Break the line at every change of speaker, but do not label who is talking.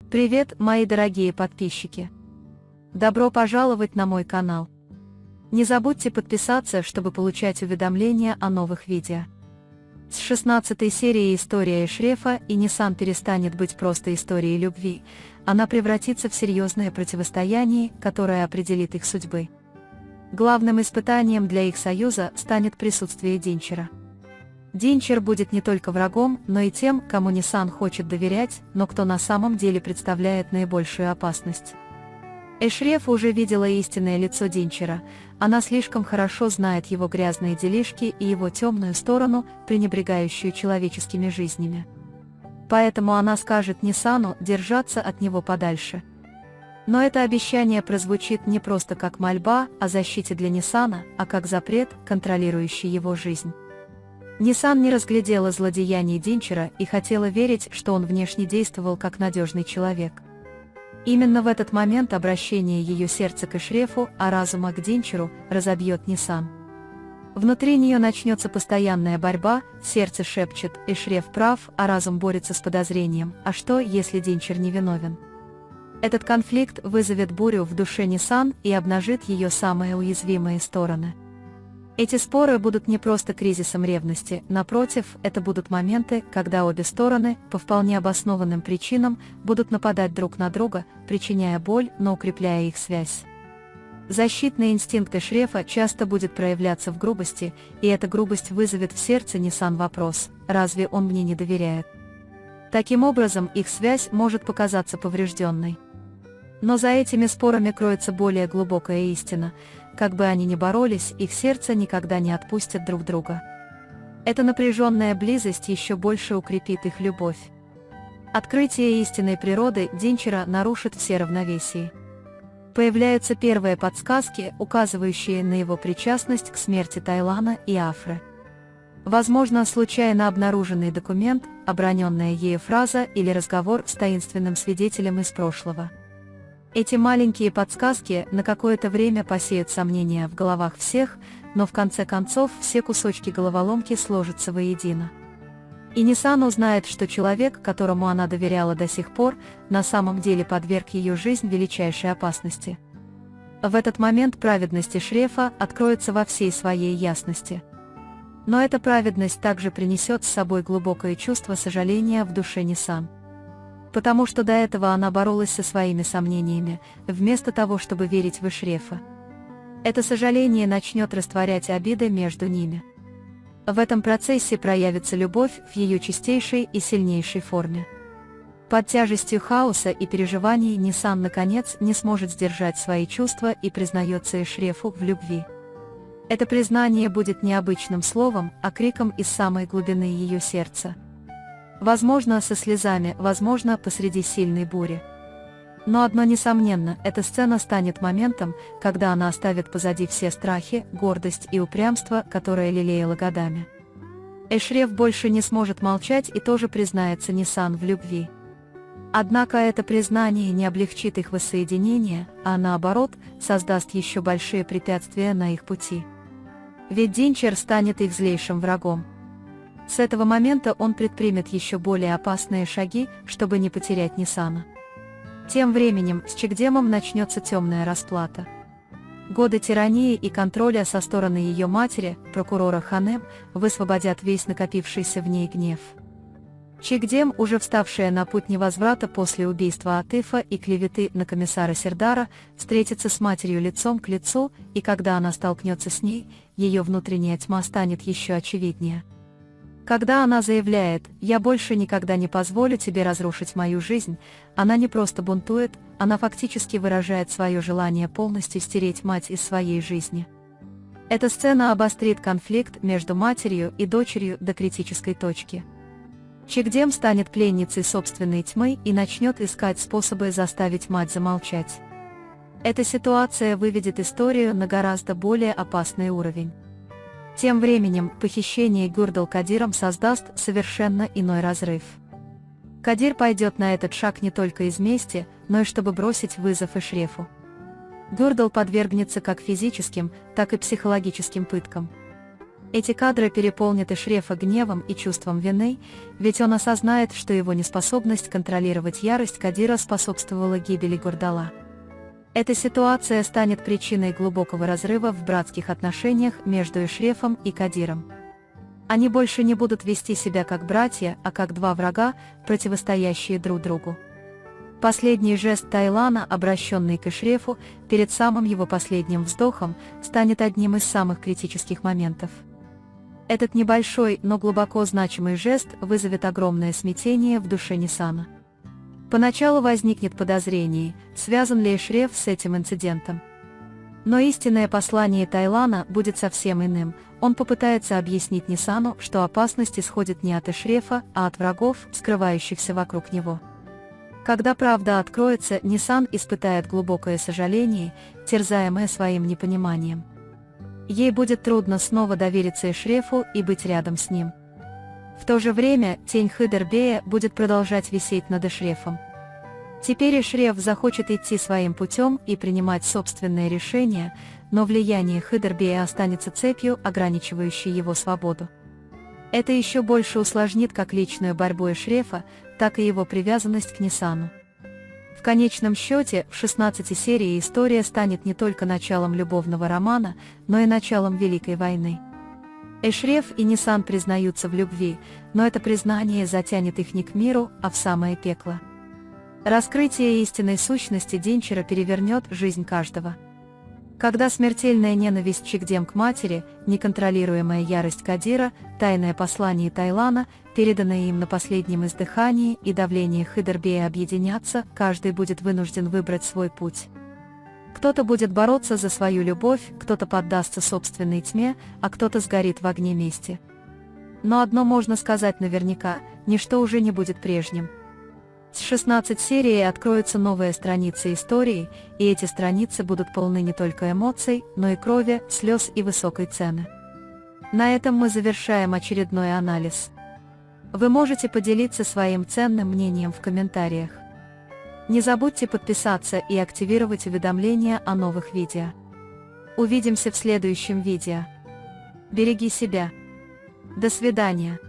Привет, мои дорогие подписчики! Добро пожаловать на мой канал. Не забудьте подписаться, чтобы получать уведомления о новых видео. С 16-й серии «История Эшрефа» и Нисан перестанет быть просто историей любви, она превратится в серьезное противостояние, которое определит их судьбы. Главным испытанием для их союза станет присутствие Динчера. Динчер будет не только врагом, но и тем, кому Нисан хочет доверять, но кто на самом деле представляет наибольшую опасность. Эшреф уже видела истинное лицо Динчера, она слишком хорошо знает его грязные делишки и его темную сторону, пренебрегающую человеческими жизнями. Поэтому она скажет Нисану держаться от него подальше. Но это обещание прозвучит не просто как мольба о защите для Нисана, а как запрет, контролирующий его жизнь. Нисан не разглядела злодеяний Динчера и хотела верить, что он внешне действовал как надежный человек. Именно в этот момент обращение ее сердца к Эшрефу, а разума к Динчеру, разобьет Нисан. Внутри нее начнется постоянная борьба, сердце шепчет «Эшреф прав», а разум борется с подозрением «А что, если Динчер невиновен?». Этот конфликт вызовет бурю в душе Нисан и обнажит ее самые уязвимые стороны. Эти споры будут не просто кризисом ревности, напротив, это будут моменты, когда обе стороны, по вполне обоснованным причинам, будут нападать друг на друга, причиняя боль, но укрепляя их связь. Защитный инстинкт Эшрефа часто будет проявляться в грубости, и эта грубость вызовет в сердце Нисан вопрос: «Разве он мне не доверяет?». Таким образом, их связь может показаться поврежденной. Но за этими спорами кроется более глубокая истина. Как бы они ни боролись, их сердца никогда не отпустят друг друга. Эта напряженная близость еще больше укрепит их любовь. Открытие истинной природы Динчера нарушит все равновесие. Появляются первые подсказки, указывающие на его причастность к смерти Тайлана и Афры. Возможно, случайно обнаруженный документ, оброненная ею фраза или разговор с таинственным свидетелем из прошлого. Эти маленькие подсказки на какое-то время посеют сомнения в головах всех, но в конце концов все кусочки головоломки сложатся воедино. И Нисан узнает, что человек, которому она доверяла до сих пор, на самом деле подверг ее жизнь величайшей опасности. В этот момент праведность Эшрефа откроется во всей своей ясности. Но эта праведность также принесет с собой глубокое чувство сожаления в душе Нисан. Потому что до этого она боролась со своими сомнениями, вместо того, чтобы верить в Эшрефа. Это сожаление начнет растворять обиды между ними. В этом процессе проявится любовь в ее чистейшей и сильнейшей форме. Под тяжестью хаоса и переживаний Нисан наконец не сможет сдержать свои чувства и признается Эшрефу в любви. Это признание будет не обычным словом, а криком из самой глубины ее сердца. Возможно, со слезами, возможно, посреди сильной бури. Но одно несомненно, эта сцена станет моментом, когда она оставит позади все страхи, гордость и упрямство, которое лелеяла годами. Эшреф больше не сможет молчать и тоже признается Нисан в любви. Однако это признание не облегчит их воссоединение, а наоборот, создаст еще большие препятствия на их пути. Ведь Динчер станет их злейшим врагом. С этого момента он предпримет еще более опасные шаги, чтобы не потерять Нисана. Тем временем с Чегдемом начнется темная расплата. Годы тирании и контроля со стороны ее матери, прокурора Ханем, высвободят весь накопившийся в ней гнев. Чегдем, уже вставшая на путь невозврата после убийства Атифа и клеветы на комиссара Сердара, встретится с матерью лицом к лицу, и когда она столкнется с ней, ее внутренняя тьма станет еще очевиднее. Когда она заявляет «Я больше никогда не позволю тебе разрушить мою жизнь», она не просто бунтует, она фактически выражает свое желание полностью стереть мать из своей жизни. Эта сцена обострит конфликт между матерью и дочерью до критической точки. Чегдем станет пленницей собственной тьмы и начнет искать способы заставить мать замолчать. Эта ситуация выведет историю на гораздо более опасный уровень. Тем временем, похищение Гюрдал Кадиром создаст совершенно иной разрыв. Кадир пойдет на этот шаг не только из мести, но и чтобы бросить вызов Эшрефу. Гюрдал подвергнется как физическим, так и психологическим пыткам. Эти кадры переполнят Эшрефа гневом и чувством вины, ведь он осознает, что его неспособность контролировать ярость Кадира способствовала гибели Гурдала. Эта ситуация станет причиной глубокого разрыва в братских отношениях между Эшрефом и Кадиром. Они больше не будут вести себя как братья, а как два врага, противостоящие друг другу. Последний жест Тайлана, обращенный к Эшрефу перед самым его последним вздохом, станет одним из самых критических моментов. Этот небольшой, но глубоко значимый жест вызовет огромное смятение в душе Нисана. Поначалу возникнет подозрение, связан ли Эшреф с этим инцидентом. Но истинное послание Тайлана будет совсем иным. Он попытается объяснить Нисану, что опасность исходит не от Эшрефа, а от врагов, скрывающихся вокруг него. Когда правда откроется, Нисан испытает глубокое сожаление, терзаемое своим непониманием. Ей будет трудно снова довериться Эшрефу и быть рядом с ним. В то же время тень Хыдербея будет продолжать висеть над Эшрефом. Теперь Эшреф захочет идти своим путем и принимать собственные решения, но влияние Хыдербея останется цепью, ограничивающей его свободу. Это еще больше усложнит как личную борьбу Эшрефа, так и его привязанность к Нисану. В конечном счете, в 16 серии история станет не только началом любовного романа, но и началом Великой войны. Эшреф и Нисан признаются в любви, но это признание затянет их не к миру, а в самое пекло. Раскрытие истинной сущности Динчера перевернет жизнь каждого. Когда смертельная ненависть Чигдем к матери, неконтролируемая ярость Кадира, тайное послание Тайлана, переданное им на последнем издыхании, и давление Хыдербея объединятся, каждый будет вынужден выбрать свой путь. Кто-то будет бороться за свою любовь, кто-то поддастся собственной тьме, а кто-то сгорит в огне мести. Но одно можно сказать наверняка: ничто уже не будет прежним. С 16 серии откроются новые страницы истории, и эти страницы будут полны не только эмоций, но и крови, слез и высокой цены. На этом мы завершаем очередной анализ. Вы можете поделиться своим ценным мнением в комментариях. Не забудьте подписаться и активировать уведомления о новых видео. Увидимся в следующем видео. Береги себя. До свидания.